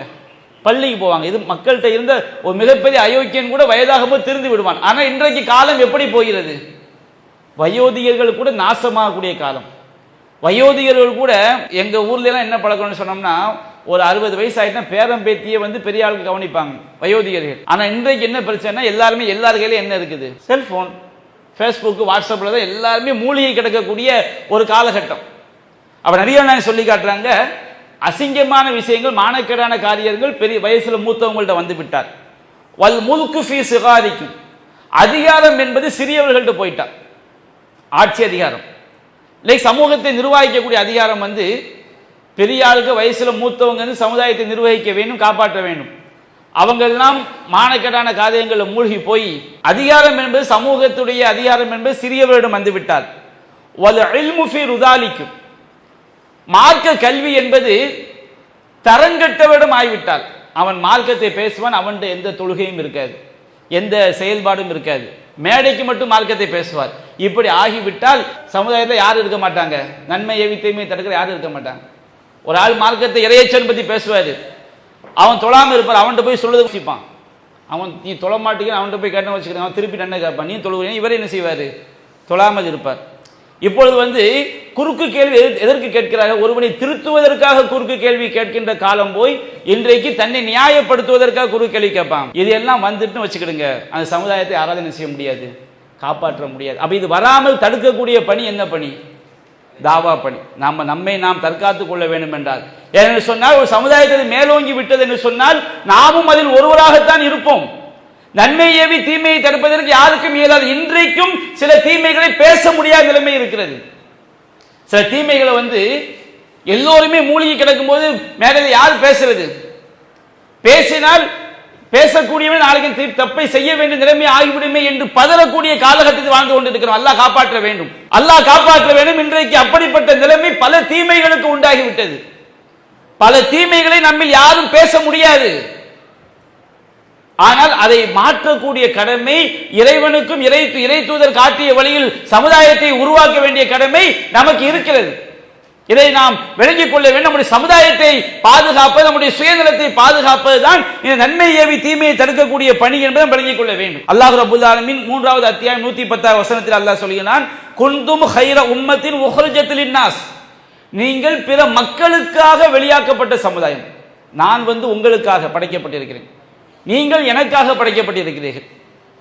பள்ளிக்கு போவாங்க. இது மக்கள்கிட்ட இருந்த ஒரு மிகப்பெரிய அயோக்கியன் கூட வயதாகும் போது திருந்து விடுவான். ஆனால் இன்றைக்கு காலம் எப்படி போகிறது? வயோதிகர்கள் கூட நாசமாகக்கூடிய காலம். வயோதிகர்கள் கூட எங்க ஊர்ல எல்லாம் என்ன பழக்கம்னு சொன்னோம்னா, ஒரு 60 வயசு ஆயிட்டா பேரம் பேத்தியை பெரிய ஆளுக்கு கவனிப்பாங்க வயோதிகர்கள். ஆனா இன்றைக்கு என்ன பிரச்சனை, எல்லாருமே எல்லார் கையிலும் என்ன இருக்குது? செல்போன், ஃபேஸ்புக், வாட்ஸ்அப்ல தான் எல்லாருமே மூலிகை கிடக்கக்கூடிய ஒரு காலகட்டம். அப்ப நபிகள் சொல்லி காட்டுறாங்க, அசிங்கமான விஷயங்கள், மானக்கேடான காரியங்கள் பெரிய வயசுல மூத்தவங்கள்ட்ட வந்து விட்டார். வல் முல்கு ஃபீ சிகாரிக்கும், அதிகாரம் என்பது சிறியவர்கள்ட்ட போயிட்டார். ஆட்சி அதிகாரம் இல்லை, சமூகத்தை நிர்வகிக்கக்கூடிய அதிகாரம் பெரிய ஆளுக்கு, வயசுல மூத்தவங்க சமுதாயத்தை நிர்வகிக்க வேண்டும், காப்பாற்ற வேண்டும். அவங்க எல்லாம் மானக்கேடான காரியங்களில் மூழ்கி போய் அதிகாரம் என்பது, சமூகத்துடைய அதிகாரம் என்பது சிறியவரிடம் வந்துவிட்டார். வல் இல்மு ஃபீ ருதாலிக்கும், மார்க்க கல்வி என்பது தரங்கட்டவரிடம் ஆகிவிட்டால் அவன் மார்க்கத்தை பேசுவான், அவன்கிட்ட எந்த தொழுகையும் இருக்காது, எந்த செயல்பாடும் இருக்காது, மேடைக்கு மட்டும் மார்க்கத்தை பேசுவார். இப்படி ஆகிவிட்டால் சமுதாயத்தில் யாரும் இருக்க மாட்டாங்க, நன்மை ஏவி தீமை தடுக்கிற யாரும் இருக்க மாட்டாங்க. ஒரு ஆள் மார்க்கத்தை இறையச்சன் பத்தி பேசுவாரு, அவன் தொழாமல் இருப்பார், அவன்கிட்ட போய் சொல்லுறது வச்சுப்பான். அவன் நீ தொழ மாட்டேங்க, அவன்கிட்ட போய் கேட்ட வச்சுக்கிறேன், அவன் திருப்பி நன்மை கேட்பான், நீ தொழுகிறேன், இவரே என்ன செய்வாரு, தொழாமல் இருப்பார். இப்பொழுது குறுக்கு கேள்வி எதற்கு கேட்கிறார்கள்? ஒருவனை திருத்துவதற்காக குறுக்கு கேள்வி கேட்கின்ற காலம் போய் இன்றைக்கு தன்னை நியாயப்படுத்துவதற்காக குறுக்கு கேள்வி கேட்பான். இதெல்லாம் வந்துட்டு வச்சுக்கிடுங்க, அந்த சமுதாயத்தை ஆராதனை செய்ய முடியாது, காப்பாற்ற முடியாது. அப்ப இது வராமல் தடுக்கக்கூடிய பணி என்ன பணி? தாவா பணி. நம்மை நாம் தற்காத்துக் கொள்ள வேண்டும் என்றால், என்று சொன்னால் ஒரு சமுதாயத்தில் மேலோங்கி விட்டது என்று சொன்னால் நாமும் அதில் ஒருவராகத்தான் இருப்போம். நன்மை ஏவி தீமையை தடுப்பதற்கு யாருக்கும் இயலாது. இன்றைக்கும் சில தீமைகளை பேச முடியாத நிலைமை இருக்கிறது. சில தீமைகளை எல்லோருமே மூழ்கி கிடக்கும் போது மேடையில் யார் பேசுறது? பேசினால் பேசக்கூடியவன் நாளைக்கு தப்பை செய்ய வேண்டிய நிலைமை ஆகிவிடுமே என்று பதறக்கூடிய காலகட்டத்தில் வாழ்ந்து கொண்டிருக்கிறோம். அல்லாஹ் காப்பாற்ற வேண்டும், அல்லாஹ் காப்பாற்ற வேண்டும். இன்றைக்கு அப்படிப்பட்ட நிலைமை பல தீமைகளுக்கு உண்டாகிவிட்டது. பல தீமைகளை நம்மில் யாரும் பேச முடியாது. ஆனால் அதை மாற்றக்கூடிய கடமை இறைவனுக்கும் இறை தூதர் காட்டிய வழியில் சமுதாயத்தை உருவாக்க வேண்டிய கடமை நமக்கு இருக்கிறது. இதை நாம் விளங்கிக் கொள்ள வேண்டும். நம்முடைய சமுதாயத்தை பாதுகாப்பது, நம்முடைய சுயநலத்தை பாதுகாப்பது தான் இந்த நன்மை ஏவி தீமையை தடுக்கக்கூடிய பணி என்பதை விளங்கிக் கொள்ள வேண்டும். அல்லாஹ் ரப்பல் ஆலமீன் 3வது அத்தியாயம் 110 வசனத்தில் அல்லாஹ் சொல்கிறான், குந்தும் ஹைர உம்மத்தின் உஹ்ரஜத் லின்னாஸ், நீங்கள் பிற மக்களுக்காக வெளியாக்கப்பட்ட சமுதாயம். நான் உங்களுக்காக படைக்கப்பட்டிருக்கிறேன், நீங்கள் எனக்காக படைக்கப்பட்டிருக்கிறீர்கள்.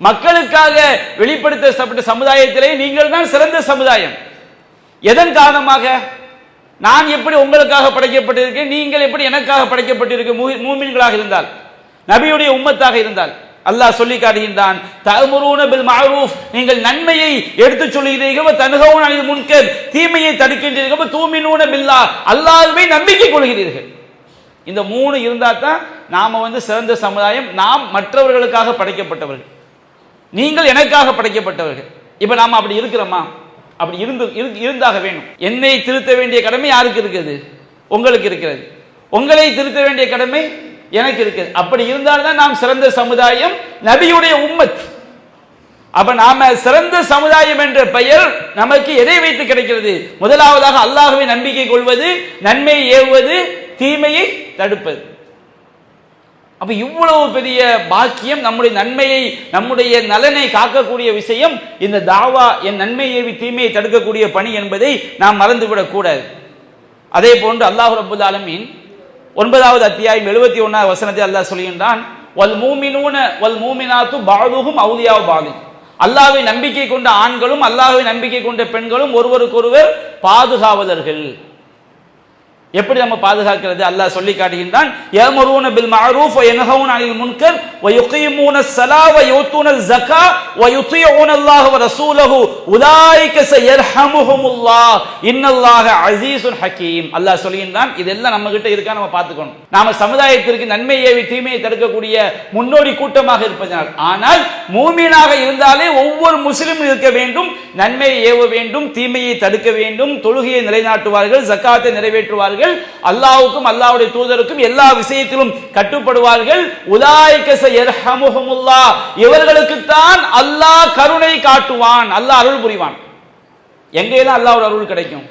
மக்களுக்காக வெளிப்படுத்தப்பட்ட சமுதாயத்திலே நீங்கள் தான் சிறந்த சமுதாயம். எதன் காரணமாக? நான் எப்படி உங்களுக்காக படைக்கப்பட்டிருக்கேன், நீங்கள் எப்படி எனக்காக படைக்கப்பட்டிருக்க? மூமின்களாக இருந்தால், நபியுடைய உம்மத்தாக இருந்தால் அல்லாஹ் சொல்லி காட்டுகின்றான், தஅமுரூன பில் மஅரூஃப், நீங்கள் நன்மையை எடுத்து சொல்கிறீர்கள், தன்ஹவுன அனில் முன்கர், தீமையை தடுக்கின்றீர்கள், தூமினூன பில்லாஹ், அல்லாஹ்வை நம்பிக்கை கொள்கிறீர்கள். இந்த 3 இருந்தா தான் நாம சிறந்த சமுதாயம். நாம் மற்றவர்களுக்காக படைக்கப்பட்டவர்கள், நீங்கள் எனக்காக படைக்கப்பட்டவர்கள். இப்ப நாம அப்படி இருக்கிறோமா? அப்படி இருந்தாக வேண்டும். என்னை திருத்த வேண்டிய கடமை யாருக்கு இருக்குது? உங்களுக்கு இருக்கிறது. உங்களை திருத்த வேண்டிய கடமை எனக்கு இருக்கிறது. அப்படி இருந்தால்தான் நாம் சிறந்த சமுதாயம், நபியுடைய உம்மத். அப்ப நாம சிறந்த சமுதாயம் என்ற பெயர் நமக்கு எதை வைத்து கிடைக்கிறது? முதலாவதாக அல்லாஹ்வை நம்பிக்கை கொள்வது, நன்மையை ஏவுவது, தீமையை தடுப்பது. அப்ப இவ்வளவு பெரிய பாக்கியம், நம்முடைய நன்மையை, நம்முடைய நலனை காக்கக்கூடிய விஷயம் இந்த தாவா, என் நன்மை ஏவி தீமையை தடுக்கக்கூடிய பணி என்பதை நாம் மறந்துவிடக் கூடாது. அதே போன்று அல்லாஹ் ரப்பல் ஆலமீன் 9வது அத்தியாயம் 71வது வசனத்தில் அல்லாஹ் சொல்கின்றான், வல் மூமினூன வல் மூமினாத்து பஅதுஹும் அவுலியாஉ பஅத், அல்லாஹ்வை நம்பிக்கை கொண்ட ஆண்களும் அல்லாஹ்வை நம்பிக்கை கொண்ட பெண்களும் ஒருவருக்கொருவர் பாதுகாவலர்கள். எப்படி நம்ம பாதுகாக்கிறது? அல்லாஹ் சொல்லி காட்டுகின்றான், யஅமுரூன பில் மஅரூஃப் வ யன்ஹவுன அனில் முன்கர் வ யுகீமூனஸ் ஸலாவ வ யூத்தூனஸ் ஸகா வ யுதீஊன அல்லாஹ வ ரசூலஹு உலாயிக ஸயர்ஹமுஹுமுல்லாஹ் இன்னல்லாஹ அஸீஸுன் ஹகீம். அல்லாஹ் சொல்கின்றான், இதெல்லாம் நம்ம கிட்ட இருக்கா நம்ம பார்த்துக்கணும். நாம சமுதாயத்திற்கு நன்மை ஏவி தீமையை தடுக்கக்கூடிய முன்னோடி கூட்டமாக இருப்பதனால். ஆனால் மூமினாக இருந்தாலே ஒவ்வொரு முஸ்லிமும் இருக்க வேண்டும், நன்மையை ஏவ வேண்டும், தீமையை தடுக்க வேண்டும், தொழுகையை நிலைநாட்டுவார்கள், ஜக்காத்தை நிறைவேற்றுவார்கள், அல்லாஹ்வுக்கும் அல்லாஹ்வுடைய தூதருக்கும் எல்லா விஷயத்திலும் கட்டுப்படுவார்கள். உலாயிக ஸயர்ஹமுஹுமுல்லாஹ், இவர்களுக்கு தான் அல்லாஹ் கருணை காட்டுவான், அல்லாஹ் அருள் புரிவான். எங்கேதான் அல்லாஹ்வுடைய அருள் கிடைக்கும்?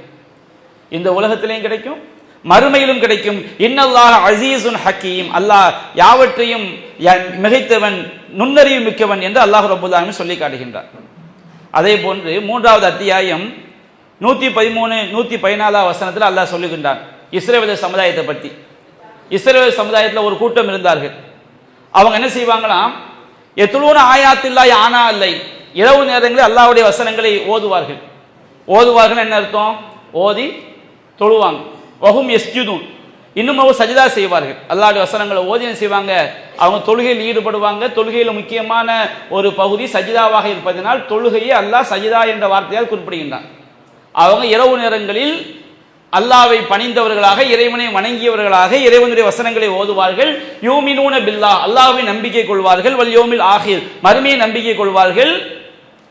இந்த உலகத்திலேயும் கிடைக்கும், மறுமையிலும் கிடைக்கும். இன்னல்லாஹ அஸீஸுன் ஹகீம், அல்லாஹ் யாவற்றையும் மிகைத்தவன், நுண்ணறிவு மிக்கவன் என்று அல்லாஹ் ரப்பல் ஆலமீன் சொல்லி காட்டுகின்றார். அதே போன்று 3வது அத்தியாயம் 113 114 வசனத்தில் அல்லாஹ் சொல்லுகின்றான் இஸ்ரவேல் சமுதாயத்தை பற்றி. இஸ்ரவேல் சமுதாயத்தில் ஒரு கூட்டம் இருந்தார்கள். அவங்க என்ன செய்வாங்களாம், எத்துலூன ஆயாத்தில்லாஹி ஆனா அல்லை, இரவு நேரங்களில் அல்லாஹ்வுடைய வசனங்களை ஓதுவார்கள். ஓதுவார்கள் என்ன அர்த்தம்? ஓதி தொழுவாங்க. வஹும் யஸ்ஜுதூன், இன்னும் அவர் சஜிதா செய்வார்கள். அல்லாஹ்வுடைய வசனங்களை ஓதி என்ன செய்வாங்க, அவங்க தொழுகையில் ஈடுபடுவாங்க. தொழுகையில் முக்கியமான ஒரு பகுதி சஜிதாவாக இருப்பதனால் தொழுகையை அல்லாஹ் சஜிதா என்ற வார்த்தையால் குறிப்பிடுகின்றான். அவங்க இரவு நேரங்களில் அல்லாஹ்வை பணிந்தவர்களாக, இறைவனை வணங்கியவர்களாக இறைவனுடைய வசனங்களை ஓதுவார்கள். யூமினூன பில்லாஹ், அல்லாஹ்வை நம்பிக்கை கொள்வார்கள். வல் யௌமில் ஆகிர், மறுமையை நம்பிக்கை கொள்வார்கள்.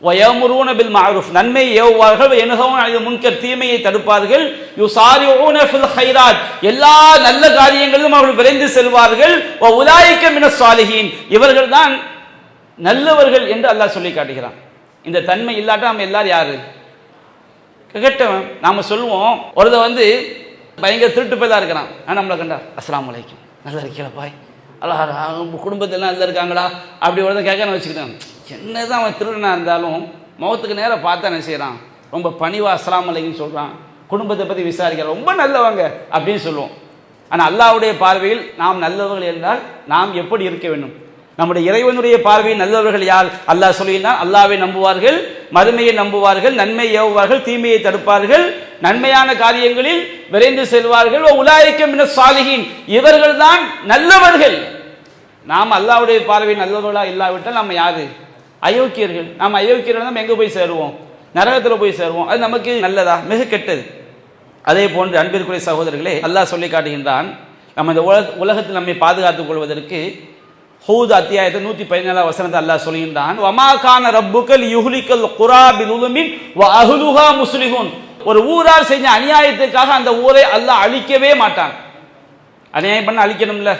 வயமுரூன பில் மஅரூஃப், நன்மையை ஏவுவார்கள். வயன்ஹவுன அனில் முன்கர், தீமையை தடுப்பார்கள். யுசாரிஊன ஃபில் கைராத், எல்லா நல்ல காரியங்களிலும் அவர்கள் விரைந்து செல்வார்கள். வ உலாயிக மினஸ் சாலிஹீன், இவர்கள் தான் நல்லவர்கள் என்று அல்லாஹ் சொல்லி காட்டுகிறான். இந்த தன்மை இல்லாட்டா நம்ம எல்லாரும் யாரு? கேட்டவன். நாம சொல்லுவோம், ஒருத்த பயங்கர திருட்டு போய் இருக்கிறான், நம்மளை கண்டா அஸ்ஸலாமு அலைக்கும், நல்லா இருக்கீங்களா பாய், அல்லாஹ் குடும்பத்தெல்லாம் நல்லா இருக்காங்களா அப்படி ஒருத்தன் கேட்கன்னு வச்சுக்கிட்டான். என்னதான் அவன் திருடனா இருந்தாலும் முகத்துக்கு நேரம் பார்த்தா என்ன செய்யறான், ரொம்ப பணிவா அஸ்ஸலாமு அலைக்கும் சொல்றான், குடும்பத்தை பத்தி விசாரிக்கிறான், ரொம்ப நல்லவங்க அப்படின்னு சொல்லுவோம். ஆனால் அல்லாஹ்வுடைய பார்வையில் நாம் நல்லவர்கள் என்றால் நாம் எப்படி இருக்க வேண்டும்? நம்முடைய இறைவனுடைய பார்வையில் நல்லவர்கள் யார்? அல்லாஹ் சொல்லினான், அல்லாஹ்வை நம்புவார்கள், மறுமையை நம்புவார்கள், நன்மையை ஏவுவார்கள், தீமையை தடுப்பார்கள், நன்மையான காரியங்களில் விரைந்து செல்வார்கள். உலாயிக மினஸ் சாலிஹீன், இவர்கள் தான் நல்லவர்கள். நாம் அல்லாஹ்வுடைய பார்வையில் நல்லவர்களா இல்லாவிட்டால் நம்ம யாரு? அயோக்கியர்கள். நாம் அயோக்கியர்கள் நம்ம எங்க போய் சேருவோம்? நரகத்தில் போய் சேருவோம். அது நமக்கு நல்லதா? மிக கெட்டது. அதே போன்று அன்பிற்குரிய சகோதரர்களே, அல்லாஹ் சொல்லி காட்டுகின்றான், நம்ம இந்த உலகத்தில் நம்மை பாதுகாத்துக் கொள்வதற்கு ஹூத் அத்தியாயத்தை 114 வசனத்தை அல்லாஹ் சொல்கின்றான், வமா கான ரப்புக லியுஹ்லிகல் குரா பிதுல்மின் வ அஹ்லுஹா முஸ்லிஹூன், ஒரு ஊரார் செஞ்ச அநியாயத்துக்காக அந்த ஊரை அல்லாஹ் அழிக்கவே மாட்டான். அநியாயம் பண்ண அழிக்கணும்ல.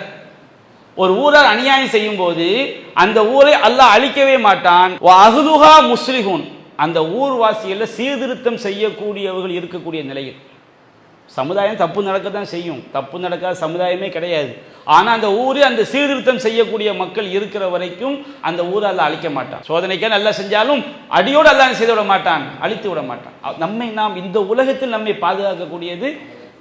ஒரு ஊரார் அநியாயம் செய்யும் போது அந்த ஊரை அல்லாஹ் அழிக்கவே மாட்டான். வ அஹ்லுஹா முஸ்லிஹூன், அந்த ஊர்வாசிகளை சீர்திருத்தம் செய்யக்கூடியவர்கள் இருக்கக்கூடிய நிலையில். சமுதாயம் தப்பு நடக்கத்தான் செய்யும், தப்பு நடக்காத சமுதாயமே கிடையாது. ஆனால் அந்த ஊரே அந்த சீர்திருத்தம் செய்யக்கூடிய மக்கள் இருக்கிற வரைக்கும் அந்த ஊரை அல்லாஹ் அழிக்க மாட்டான். சோதனைக்கே நல்லா செஞ்சாலும் அடியோடு அல்லாஹ் செய்து விட மாட்டான், அழித்து விட மாட்டான். நாம் இந்த உலகத்தில் நம்மை பாதுகாக்கக்கூடியது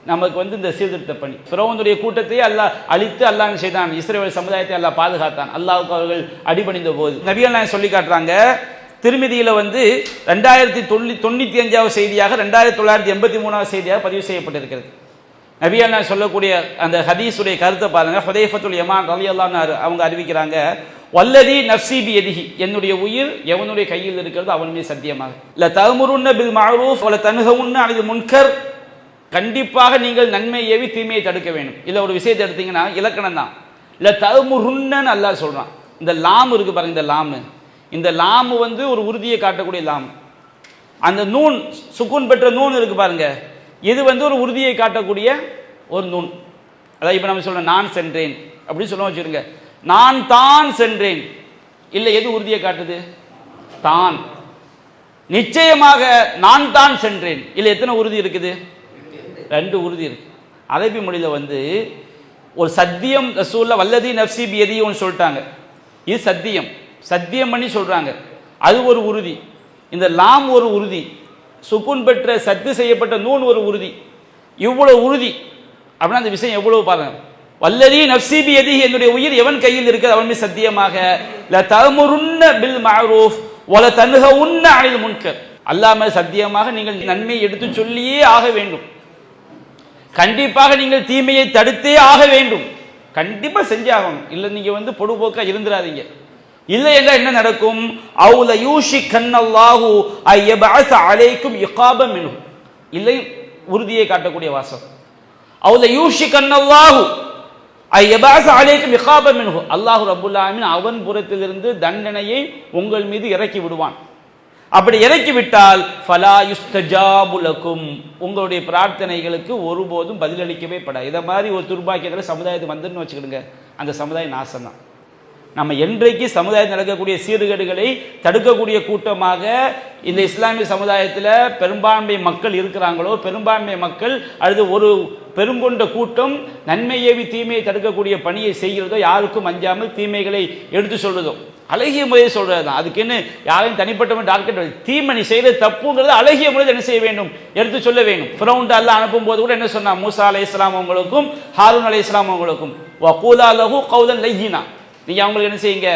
நமக்கு இந்த சீர்திருத்த பணி. ஃபிரௌனுடைய கூட்டத்தையே அல்லாஹ் அழித்து அல்லாஹ் செய்தான், இஸ்ரவேல் சமுதாயத்தை அல்லாஹ் பாதுகாத்தான். அல்லாஹ்வுக்கு அவர்கள் அடிபணிந்த போது நபிகள் நாயகம் சொல்லி காட்டுறாங்க, திருமிதியில் 2095வது செய்தியாக 2983வது செய்தியாக பதிவு செய்யப்பட்டிருக்கிறது. நபிகள் நாயகம் சொல்லக்கூடிய அந்த ஹதீஸுடைய கருத்தை பாருங்க. ஹுதைஃபத்துல் யமான் ரலியல்லாஹு அன்ஹு அவங்க அறிவிக்கிறாங்க, வல்லதி நஃப்ஸி பியதிஹி, என்னுடைய உயிர் எவனுடைய கையில் இருக்கிறது அவன் மீது சத்தியமாக, ல தஅமுருன்ன பில் மஅரூஃப் வ ல தன்ஹவுன்ன அனில் முன்கர், கண்டிப்பாக நீங்கள் நன்மை ஏவி தீமையை தடுக்க வேண்டும். இல்லை ஒரு விஷயத்தை எடுத்தீங்கன்னா இலக்கணம் தான். ல தஅமுருன்னன்னு அல்லாஹ் சொல்றான். இந்த லாம் இருக்கு பாருங்க, இந்த லாமு, இந்த லாமு ஒரு உறுதியை காட்டக்கூடிய லாம். அந்த நூன் சுக்குன் பெற்ற நூன் இருக்கு பாருங்க, இது ஒரு உறுதியை காட்டக்கூடிய ஒரு நூன். அதாவது இப்போ நம்ம சொல்றோம் நான் சென்றேன் அப்படின்னு சொல்ல வச்சுருங்க, நான் தான் சென்றேன், இல்லை எது உறுதியை காட்டுது? தான். நிச்சயமாக நான் தான் சென்றேன், இல்லை எத்தனை உறுதி இருக்குது? 2 உறுதி இருக்கு. அரபி மொழியில் ஒரு சத்தியம் ரசூலுல்லாஹ் வல்லதி நஃப்ஸி பியதி ஒன்று சொல்லிட்டாங்க, இது சத்தியம், சத்தியம் பண்ணி சொல்றாங்க, அது ஒரு உறுதி. இந்த லாம் ஒரு உறுதி, சுக்குன் பெற்ற சத்து செய்யப்பட்ட நூன் ஒரு உறுதி. இவ்வளவு உறுதி அப்படின்னா அந்த விஷயம் எவ்வளவு பாருங்க. வல்லதி நஃப்ஸி பியதிஹி, என்னுடைய உயிர் எவன் கையில் இருக்கிறது அவன் மீது சத்தியமாக, ல தஅமுருன்ன பில் மஅரூஃப் வ ல தன்ஹவுன்ன அனில் முன்கர், அல்லாஹ் மேல் சத்தியமாக நீங்கள் நன்மையை எடுத்து சொல்லியே ஆக வேண்டும். கண்டிப்பாக நீங்கள் தீமையை தடுத்தே ஆக வேண்டும், கண்டிப்பா செஞ்சாகணும். இல்லை நீங்க பொடுபோக்கா இருந்துராதீங்க. இல்லை என்றால் என்ன நடக்கும்? அவுல யூஷி கன்னல்லாஹு ஐயபஅஸ அலைக்கும் இகாபம் மின்ஹு. இல்லை உறுதியை காட்டக்கூடிய வாசம். அவுல யூஷி கன்னல்லாஹு ஐயபஅஸ அலைக்கும் இகாபம் மின்ஹு. அல்லாஹ் ரப்பல் ஆலமீன் அவன் புறத்திலிருந்து தண்டனையை உங்கள் மீது இறக்கி விடுவான். அப்படி இறக்கிவிட்டால் ஃபலா யுஸ்தஜாபு லக்கும், உங்களுடைய பிரார்த்தனைகளுக்கு ஒருபோதும் பதிலளிக்கவே படாது. இதை மாதிரி ஒரு துர்பாக்கியத்தில் சமுதாயத்துக்கு வந்துன்னு வச்சுக்கிடுங்க, அந்த சமுதாயம் நாசம் தான். நம்ம என்றைக்கு சமுதாயத்தில் நடக்கக்கூடிய சீர்கேடுகளை தடுக்கக்கூடிய கூட்டமாக இந்த இஸ்லாமிய சமுதாயத்தில் பெரும்பான்மை மக்கள் இருக்கிறாங்களோ, பெரும்பான்மை மக்கள் அல்லது ஒரு பெருங்கொண்ட கூட்டம் நன்மை ஏவி தீமையை தடுக்கக்கூடிய பணியை செய்கிறதோ, யாருக்கும் அஞ்சாமல் தீமைகளை எடுத்து சொல்றதோ, அழகிய முறையை சொல்றது தான். அதுக்கு என்ன யாரையும் தனிப்பட்ட டார்கெட், தீமணி செய்யறது தப்புங்கிறது அழகிய முறையில் என்ன செய்ய வேண்டும், எடுத்து சொல்ல வேண்டும். ஃபிரௌன் அல்லாஹ் அனுப்பும் போது கூட என்ன சொன்னா, மூசா அலைஹிஸ்ஸலாம் அவங்களுக்கும் ஹாரூன் அலைஹிஸ்ஸலாம் அவங்களுக்கும் வகூலா லஹு கௌலன் லய்யினா, நீங்க அவங்களுக்கு என்ன செய்யுங்க,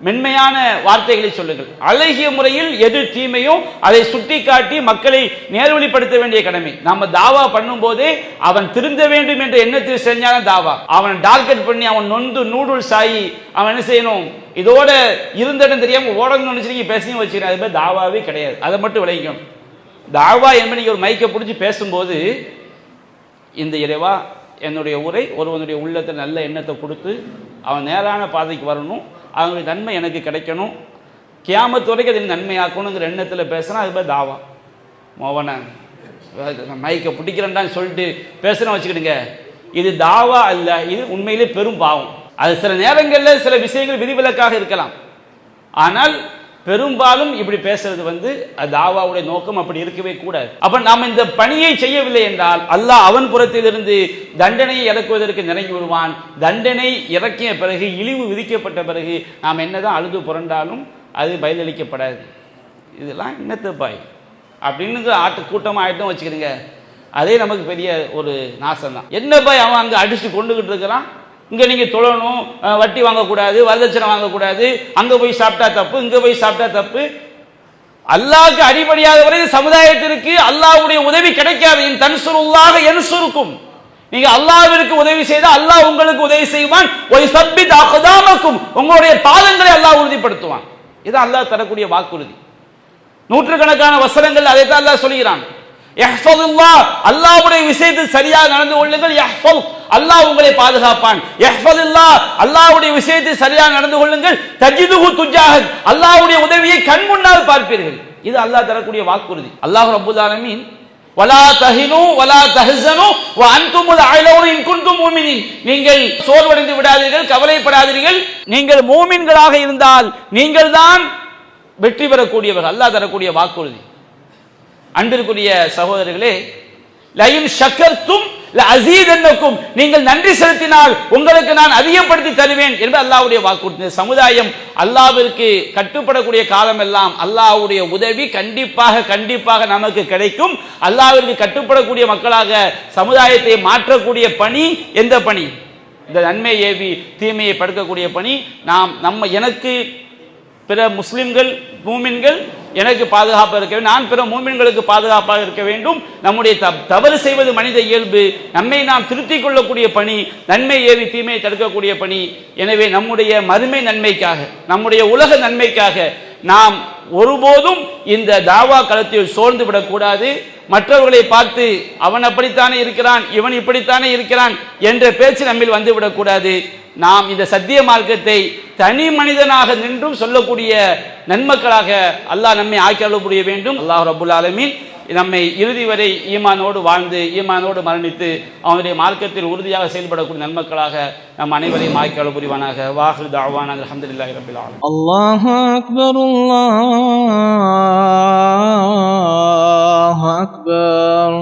மென்மையான வார்த்தைகளை சொல்லுங்கள். அழகிய முறையில் எது தீமையோ அதை சுட்டி காட்டி மக்களை நேர்வழிப்படுத்த வேண்டிய கடமை. நாம தாவா பண்ணும் போதே அவன் திருந்த வேண்டும் என்ற எண்ணத்தில் செஞ்சாலும் தாவா. அவன் டார்கெட் பண்ணி அவன் நொந்து நூடுல்ஸ் ஆகி அவன் என்ன செய்யணும், இதோட இருந்தடம் தெரியாம ஓடணும்னு நினைச்சு பேசியும் வச்சுக்கிறேன், அது மாதிரி தாவாவே கிடையாது. அதை மட்டும் விளைவிக்கணும். தாவா என்பது நீங்க ஒரு மைக்கை பிடிச்சி பேசும்போது, இந்த இறைவா என்னுடைய உரை ஒருவனுடைய உள்ளத்தில் நல்ல எண்ணத்தை கொடுத்து அவன் நேரான பாதைக்கு வரணும், அவனுடைய நன்மை எனக்கு கிடைக்கணும், கியாமத்து வரைக்கும் அதை நன்மையாக்கணுங்கிற எண்ணத்தில் பேசுனா அது பேர் தாவா. மோவன மைக்கை பிடிக்கிறேன்டான்னு சொல்லிட்டு பேசுகிறேன் வச்சுக்கிடுங்க, இது தாவா அல்ல, இது உண்மையிலே பெரும் பாவம். அது சில நேரங்களில் சில விஷயங்கள் விதிவிலக்காக இருக்கலாம், ஆனால் பெரும்பாலும் இப்படி பேசுறது தாவாவுடைய நோக்கம் அப்படி இருக்கவே கூடாது. அப்ப நாம் இந்த பணியை செய்யவில்லை என்றால் அல்லாஹ் அவன் புறத்திலிருந்து தண்டனையை இறக்குவதற்கு நினைவு விடுவான். தண்டனை இறக்கிய பிறகு, இழிவு விதிக்கப்பட்ட பிறகு நாம் என்னதான் அழுது புரண்டாலும் அது பதிலளிக்கப்படாது. இதெல்லாம் என்னத்து பாய் அப்படின்னு ஆட்டு கூட்டமாக ஆயிட்டும் வச்சுக்கிறீங்க, அதே நமக்கு பெரிய ஒரு நாசம் தான். என்ன பாய் அவன் அங்கே அடிச்சு கொண்டுகிட்டு இருக்கிறான், இங்கே நீங்கள் தொழணும், வட்டி வாங்கக்கூடாது, வரதட்சணை வாங்கக்கூடாது, அங்கே போய் சாப்பிட்டா தப்பு, இங்கே போய் சாப்பிட்டா தப்பு. அல்லாஹ்க்கு அடிபடியாத வரை சமுதாயத்திற்கு அல்லாஹ்வுடைய உதவி கிடைக்காது. இன் தன்சுருல்லாஹ யன்சுருக்கும், நீங்க அல்லாஹ்விற்கு உதவி செய்தால் அல்லாஹ் உங்களுக்கு உதவி செய்வான். வயுஸப்பித் அக்தாமக்கும், உங்களுடைய பாதங்களை அல்லாஹ் உறுதிப்படுத்துவான். இது அல்லாஹ் தரக்கூடிய வாக்குறுதி. நூற்றுக்கணக்கான வசனங்கள் அதை தான் அல்லாஹ் சொல்கிறான். யஹ்ஃபதுல்லாஹ், அல்லாஹ்வுடைய விஷயத்தில் சரியாக நடந்து கொள்ளுங்கள், யஹ்ஃபல், அல்லாஹ் உங்களை பாதுகாப்பான். யஹ்ஃபதுல்லாஹ், அல்லாஹ்வுடைய விஷயத்தில் சரியாக நடந்து கொள்ளுங்கள், தஜிதுஹு துஜாஹக், அல்லாஹ்வுடைய உதவியை கண் முன்னால் பார்ப்பீர்கள். இது அல்லாஹ் தரக்கூடிய வாக்குறுதி. அல்லாஹ் ரப்பல் ஆலமீன் வலா தஹினு வலா தஹ்ஸனு வ அன்துமுல் அலௌன இன் குன்தும் முஃமினீன், நீங்கள் சோர்வடைந்து விடாதீர்கள், கவலைப்படாதீர்கள், நீங்கள் மூமின்களாக இருந்தால் நீங்கள் தான் வெற்றி பெறக்கூடியவர்கள். அல்லாஹ் தரக்கூடிய வாக்குறுதி. அன்பிற்குரிய சகோதரர்களே, லயின் ஷக்கர்தும் லஅஸீதன்னக்கும், நீங்கள் நன்றி செலுத்தினால் உங்களுக்கு நான் அதிகப்படுத்தி தருவேன் என்று அல்லாஹ்வுடைய வாக்குறுதி. சமுதாயம் அல்லாஹ்விற்கு கட்டுப்படக்கூடிய காலம் எல்லாம் அல்லாஹ்வுடைய உதவி கண்டிப்பாக நமக்கு கிடைக்கும். அல்லாஹ்விற்கு கட்டுப்படக்கூடிய மக்களாக சமுதாயத்தை மாற்றக்கூடிய பணி எந்த பணி? இந்த நன்மை ஏவி தீமையை படுக்கக்கூடிய பணி. எனக்கு பிற முஸ்லிம்கள் மூமின்கள் எனக்கு பாதுகாப்பாக இருக்க வேண்டும், நான் பிற மூமின்களுக்கு பாதுகாப்பாக இருக்க வேண்டும். நம்முடைய தவறு செய்வது மனித இயல்பு, நம்மை நாம் திருத்திக் கொள்ளக்கூடிய பணி, நன்மை ஏவி தீமையை தடுக்கக்கூடிய பணி. எனவே நம்முடைய மறுமை நன்மைக்காக, நம்முடைய உலக நன்மைக்காக நாம் ஒருபோதும் இந்த தாவா களத்தில் சோர்ந்து விடக்கூடாது. மற்றவர்களை பார்த்து அவன் அப்படித்தானே இருக்கிறான், இவன் இப்படித்தானே இருக்கிறான் என்ற பேச்சு நம்மில் வந்துவிடக்கூடாது. நாம் இந்த சத்திய மார்க்கத்தை தனி மனிதனாக நின்றும் சொல்லக்கூடிய நன்மக்களாக அல்லாஹ் நம்மை ஆக்கி புரிய வேண்டும். அல்லாஹ் ரப்புல் ஆலமீன் நம்மை இறுதி வரை ஈமானோடு வாழ்ந்து ஈமானோடு மரணித்து அவனுடைய மார்க்கத்தில் உறுதியாக செயல்படக்கூடிய நன்மக்களாக நம் அனைவரையும் ஆக்கி புரிவானாக. வாஹிரு தஅவானா அல்ஹம்துலில்லாஹி ரப்பில் ஆலமீன். அல்லாஹு அக்பர், அல்லாஹு அக்பர்.